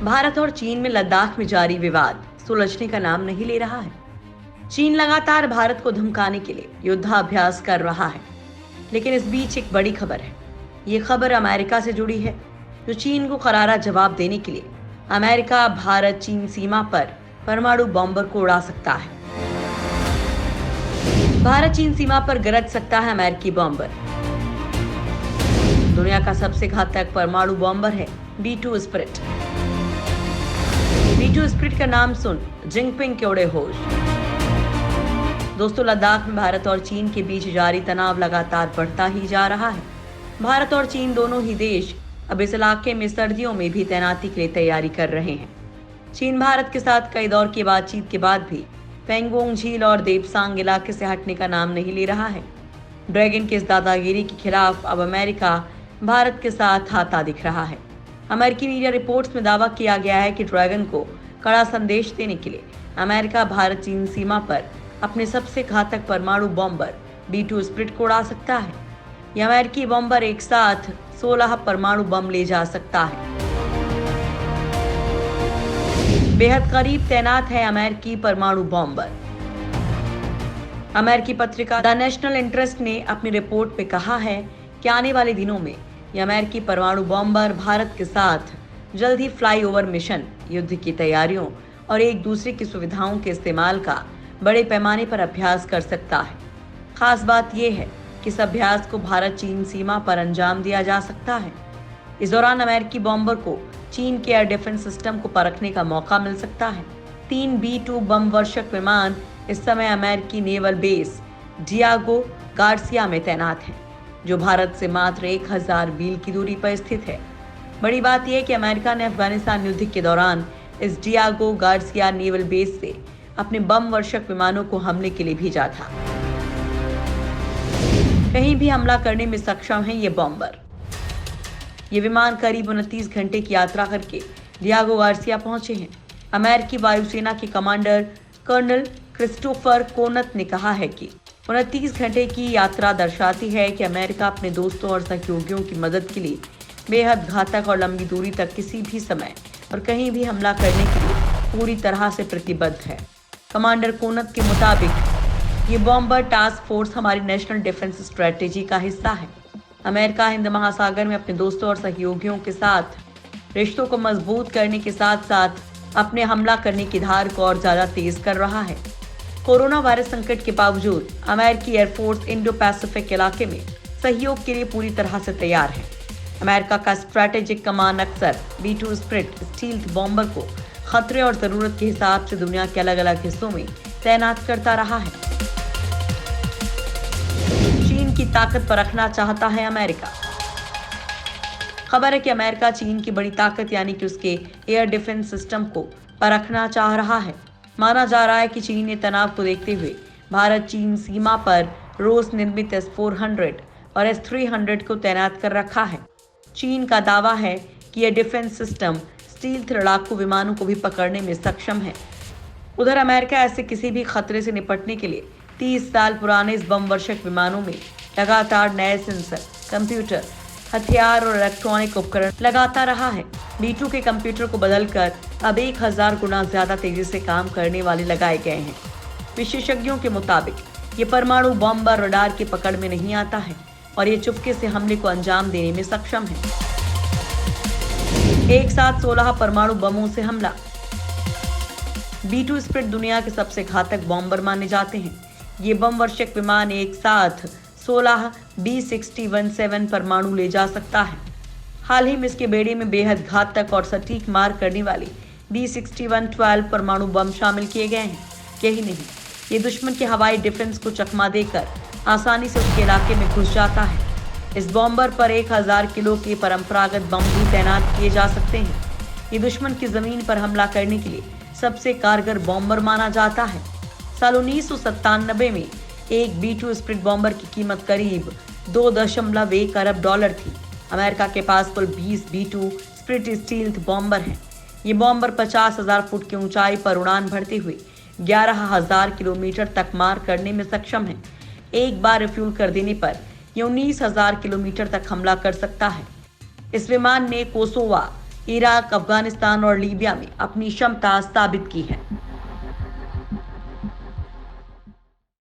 भारत और चीन में लद्दाख में जारी विवाद सुलझने का नाम नहीं ले रहा है। चीन लगातार भारत को धमकाने के लिए युद्धाभ्यास कर रहा है, लेकिन इस बीच एक बड़ी खबर है। ये खबर अमेरिका से जुड़ी है, जो चीन को करारा जवाब देने के लिए अमेरिका भारत चीन सीमा पर परमाणु बॉम्बर को उड़ा सकता है। भारत चीन सीमा पर गरज सकता है अमेरिकी बॉम्बर। दुनिया का सबसे घातक परमाणु बॉम्बर है B2 स्पिरिट। B2 स्पिरिट का नाम सुन जिनपिंग के उड़े होश। दोस्तों, लद्दाख में भारत और चीन के बीच जारी तनाव लगातार बढ़ता ही जा रहा है। भारत और चीन दोनों ही देश अब इस इलाके में सर्दियों में भी तैनाती के लिए तैयारी कर रहे हैं। चीन भारत के साथ कई दौर की बातचीत के बाद भी पेंगोंग झील और देपसांग इलाके से हटने का नाम नहीं ले रहा है। ड्रैगन की इस दादागिरी के खिलाफ अब अमेरिका भारत के साथ आता दिख रहा है। अमेरिकी मीडिया रिपोर्ट्स में दावा किया गया है कि ड्रैगन को कड़ा संदेश देने के लिए अमेरिका भारत चीन सीमा पर अपने सबसे घातक परमाणु बॉम्बर B2 स्पिरिट को उड़ा सकता है। यह अमेरिकी बॉम्बर एक साथ 16 परमाणु बम ले जा सकता है। बेहद करीब तैनात है अमेरिकी परमाणु बॉम्बर। अमेरिकी पत्रिका द नेशनल इंटरेस्ट ने अपनी रिपोर्ट में कहा है कि आने वाले दिनों में यह अमेरिकी परमाणु बॉम्बर भारत के साथ जल्द ही फ्लाईओवर मिशन, युद्ध की तैयारियों और एक दूसरे की सुविधाओं के इस्तेमाल का बड़े पैमाने पर अभ्यास कर सकता है। खास बात यह है कि इस अभ्यास को भारत चीन सीमा पर अंजाम दिया जा सकता है। इस दौरान अमेरिकी बॉम्बर को चीन के एयर डिफेंस सिस्टम को परखने का मौका मिल सकता है। 3 B2 बम वर्षक विमान इस समय अमेरिकी नेवल बेस डियागो गार्सिया में तैनात हैं, जो भारत से मात्र 1000 मील की दूरी पर स्थित है। बड़ी बात यह है कि अमेरिका ने अफगानिस्तान युद्ध के दौरान इस डियागो गार्सिया नेवल बेस से अपने बम वर्षक विमानों को हमले के लिए भेजा था। कहीं भी हमला करने में सक्षम है ये बॉम्बर। ये विमान करीब 29 घंटे की यात्रा करके डियागो गार्सिया पहुंचे हैं। अमेरिकी वायुसेना के कमांडर कर्नल क्रिस्टोफर कोनत ने कहा है कि 29 घंटे की यात्रा दर्शाती है कि अमेरिका अपने दोस्तों और सहयोगियों की मदद के लिए बेहद घातक और लंबी दूरी तक किसी भी समय और कहीं भी हमला करने के लिए पूरी तरह से प्रतिबद्ध है। कमांडर कोनत के मुताबिक ये बॉम्बर टास्क फोर्स हमारी नेशनल डिफेंस स्ट्रेटेजी का हिस्सा है। अमेरिका हिंद महासागर में अपने दोस्तों और सहयोगियों के साथ रिश्तों को मजबूत करने के साथ साथ अपने हमला करने की धार को और ज्यादा तेज कर रहा है। कोरोना वायरस संकट के बावजूद अमेरिकी एयरफोर्स इंडो पैसिफिक इलाके में सहयोग के लिए पूरी तरह से तैयार है। अमेरिका का स्ट्रैटेजिक कमांड अक्सर B2 स्पिरिट स्टील्थ बॉम्बर को खतरे और जरूरत के हिसाब से दुनिया के अलग अलग हिस्सों में तैनात करता रहा है। चीन की ताकत परखना चाहता है अमेरिका। खबर है कि अमेरिका चीन की बड़ी ताकत यानी कि उसके एयर डिफेंस सिस्टम को परखना चाह रहा है। माना जा रहा है कि चीन ने तनाव को देखते हुए भारत चीन सीमा पर रूस निर्मित S-400 और S-300 को तैनात कर रखा है। चीन का दावा है कि यह डिफेंस सिस्टम स्टील्थ लड़ाकू विमानों को भी पकड़ने में सक्षम है। उधर अमेरिका ऐसे किसी भी खतरे से निपटने के लिए 30 साल पुराने इस बम वर्षक विमानों में लगातार नए सेंसर, कंप्यूटर, हथियार और इलेक्ट्रॉनिक उपकरण लगाता रहा है। B2 के कंप्यूटर को बदलकर अब 1000 गुना ज्यादा तेजी से काम करने वाले लगाए गए हैं। विशेषज्ञों के मुताबिक ये परमाणु बॉम्बर रडार की पकड़ में नहीं आता है और ये चुपके से हमले को अंजाम देने में सक्षम है। एक साथ 16 परमाणु बमों से हमला। B2 स्पिरिट दुनिया के सबसे घातक बॉम्बर माने जाते हैं। ये बम वर्षक विमान एक साथ 16 B6017 परमाणु ले जा सकता है। हाल ही में इसके बेड़े में बेहद घातक और सटीक मार करने वाली B6112 परमाणु बम शामिल किए गए हैं। यही नहीं, ये दुश्मन के हवाई डिफेंस को चकमा देकर आसानी से उसके इलाके में घुस जाता है। इस बॉम्बर पर 1000 किलो के परंपरागत बम भी तैनात किए जा सकते हैं। ये दुश्मन की जमीन पर हमला करने के लिए सबसे कारगर बॉम्बर माना जाता है। साल 1997 में एक B2 स्पिरिट बॉम्बर की कीमत करीब 2.1 अरब डॉलर थी। अमेरिका के पास कुल 20 B2 स्पिरिट स्टील्थ बॉम्बर हैं। ये बॉम्बर 50,000 फुट की ऊंचाई पर उड़ान भरते हुए 11,000 किलोमीटर तक मार करने में सक्षम है। एक बार रिफ्यूल कर देने पर यह 19,000 किलोमीटर तक हमला कर सकता है। इस विमान ने कोसोवा, इराक, अफगानिस्तान और लीबिया में अपनी क्षमता साबित की है।